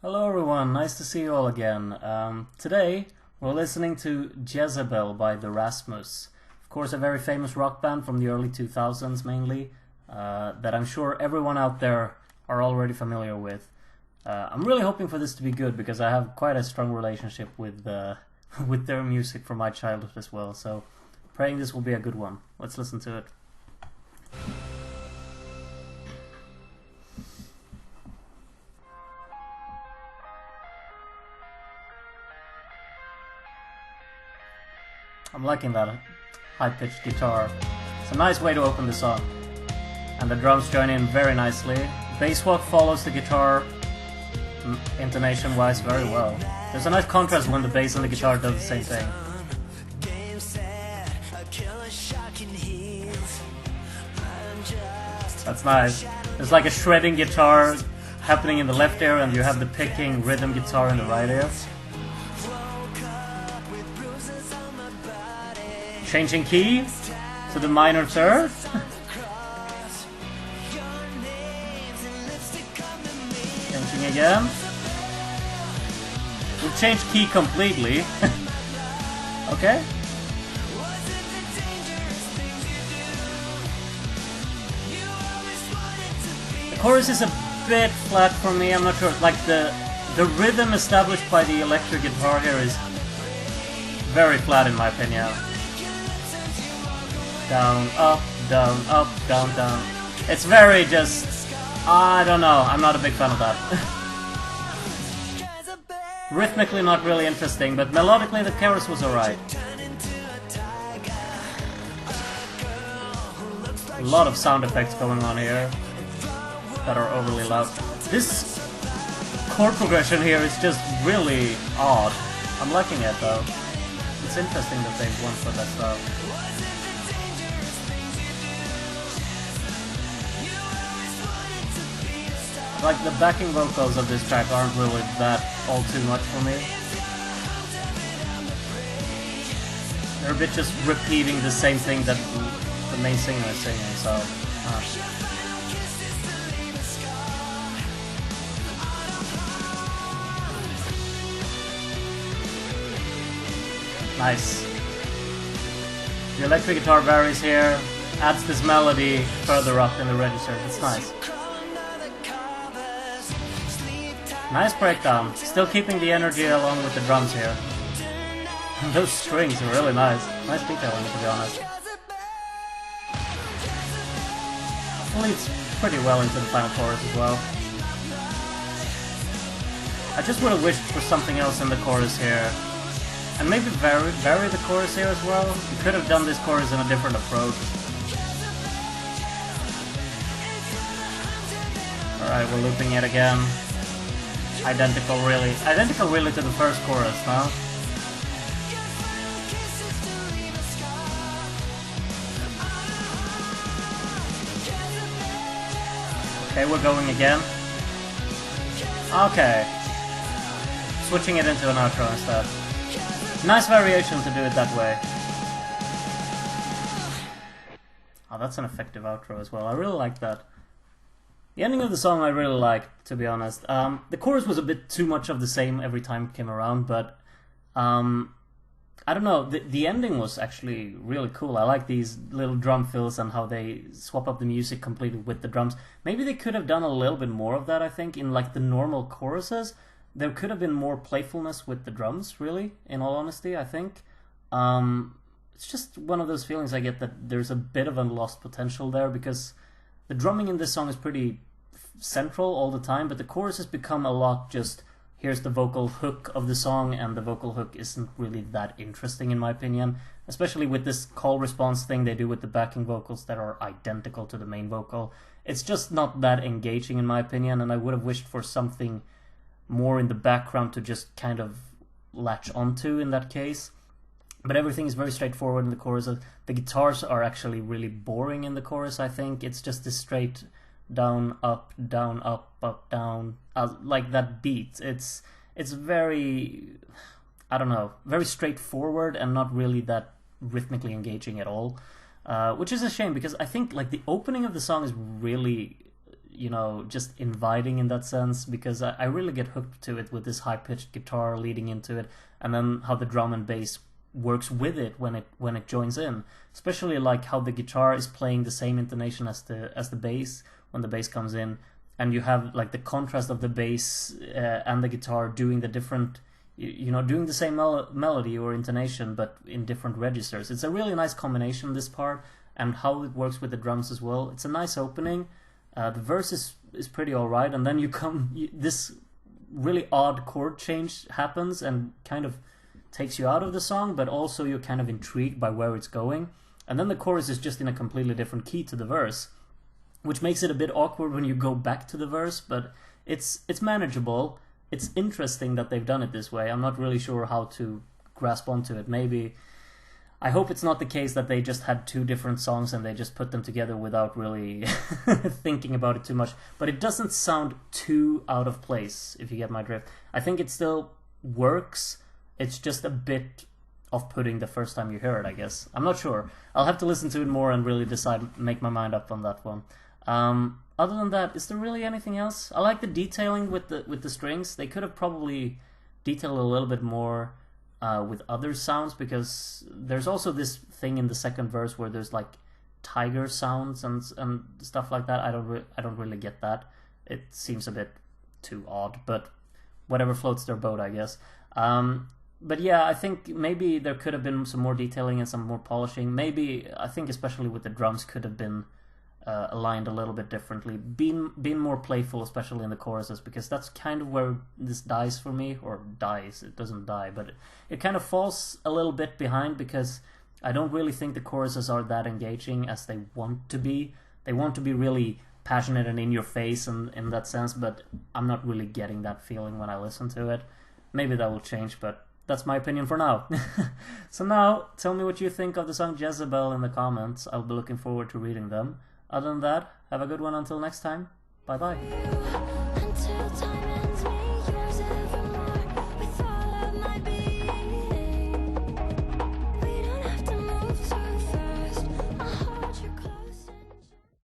Hello everyone, nice to see you all again. Today we're listening to Jezebel by the Rasmus. Of course, a very famous rock band from the early 2000s mainly, that I'm sure everyone out there are already familiar with. I'm really hoping for this to be good because I have quite a strong relationship with with their music from my childhood as well, so praying this will be a good one. Let's listen to it. I'm liking that high-pitched guitar. It's a nice way to open the song. And the drums join in very nicely. Bass walk follows the guitar intonation-wise very well. There's a nice contrast when the bass and the guitar do the same thing. That's nice. There's like a shredding guitar happening in the left ear and you have the picking rhythm guitar in the right ear. Changing key to the minor third. Changing again. We've changed key completely. Okay. The chorus is a bit flat for me, I'm not sure. Like the rhythm established by the electric guitar here is very flat in my opinion. Down, up, down, up, down, down. It's very just... I don't know, I'm not a big fan of that. Rhythmically not really interesting, but melodically the chorus was alright. A lot of sound effects going on here that are overly loud. This chord progression here is just really odd. I'm liking it though. It's interesting that they've went for that stuff. Like, the backing vocals of this track aren't really that all too much for me. They're a bit just repeating the same thing that the main singer is singing, so... Nice. The electric guitar varies here, adds this melody further up in the register. It's nice. Nice breakdown, still keeping the energy along with the drums here. Those strings are really nice. Nice detailing, to be honest. Leads pretty well into the final chorus as well. I just would have wished for something else in the chorus here. And maybe vary the chorus here as well. You could have done this chorus in a different approach. Alright, we're looping it again. Identical really to the first chorus, no? Okay, we're going again. Okay. Switching it into an outro instead. Nice variation to do it that way. Oh, that's an effective outro as well. I really like that. The ending of the song I really liked, to be honest. The chorus was a bit too much of the same every time it came around, but I don't know, the ending was actually really cool. I like these little drum fills and how they swap up the music completely with the drums. Maybe they could have done a little bit more of that, I think, in like the normal choruses. There could have been more playfulness with the drums, really, in all honesty, I think. It's just one of those feelings I get that there's a bit of a lost potential there, because the drumming in this song is pretty central all the time, but the chorus has become a lot just, here's the vocal hook of the song, and the vocal hook isn't really that interesting in my opinion, especially with this call response thing they do with the backing vocals that are identical to the main vocal. It's just not that engaging in my opinion, and I would have wished for something more in the background to just kind of latch onto in that case. But everything is very straightforward in the chorus. The guitars are actually really boring in the chorus, I think. It's just this straight down, up, down, like that beat. It's very, I don't know, very straightforward and not really that rhythmically engaging at all. Which is a shame, because I think like the opening of the song is really you know, just inviting in that sense, because I really get hooked to it with this high-pitched guitar leading into it, and then how the drum and bass works with it when it joins in, especially like how the guitar is playing the same intonation as the bass when the bass comes in, and you have like the contrast of the bass and the guitar doing the different, you know, doing the same melody or intonation but in different registers. It's a really nice combination, this part, and how it works with the drums as well. It's a nice opening. The verse is pretty alright, and then this really odd chord change happens and kind of takes you out of the song, but also you're kind of intrigued by where it's going. And then the chorus is just in a completely different key to the verse, which makes it a bit awkward when you go back to the verse, but it's manageable. It's interesting that they've done it this way. I'm not really sure how to grasp onto it. Maybe, I hope it's not the case that they just had two different songs and they just put them together without really thinking about it too much. But it doesn't sound too out of place, if you get my drift. I think it still works. It's just a bit off-putting the first time you hear it, I guess. I'm not sure. I'll have to listen to it more and really make my mind up on that one. Other than that, is there really anything else? I like the detailing with the strings. They could have probably detailed a little bit more with other sounds, because there's also this thing in the second verse where there's like tiger sounds and stuff like that. I don't really get that. It seems a bit too odd, but whatever floats their boat, I guess. But yeah, I think maybe there could have been some more detailing and some more polishing. Maybe, I think especially with the drums, could have been aligned a little bit differently, being more playful, especially in the choruses, because that's kind of where this dies for me, or dies, it doesn't die, but it kind of falls a little bit behind, because I don't really think the choruses are that engaging as they want to be. They want to be really passionate and in your face and in that sense, but I'm not really getting that feeling when I listen to it. Maybe that will change, but that's my opinion for now. So now, tell me what you think of the song Jezebel in the comments. I'll be looking forward to reading them. Other than that, have a good one until next time. Bye bye.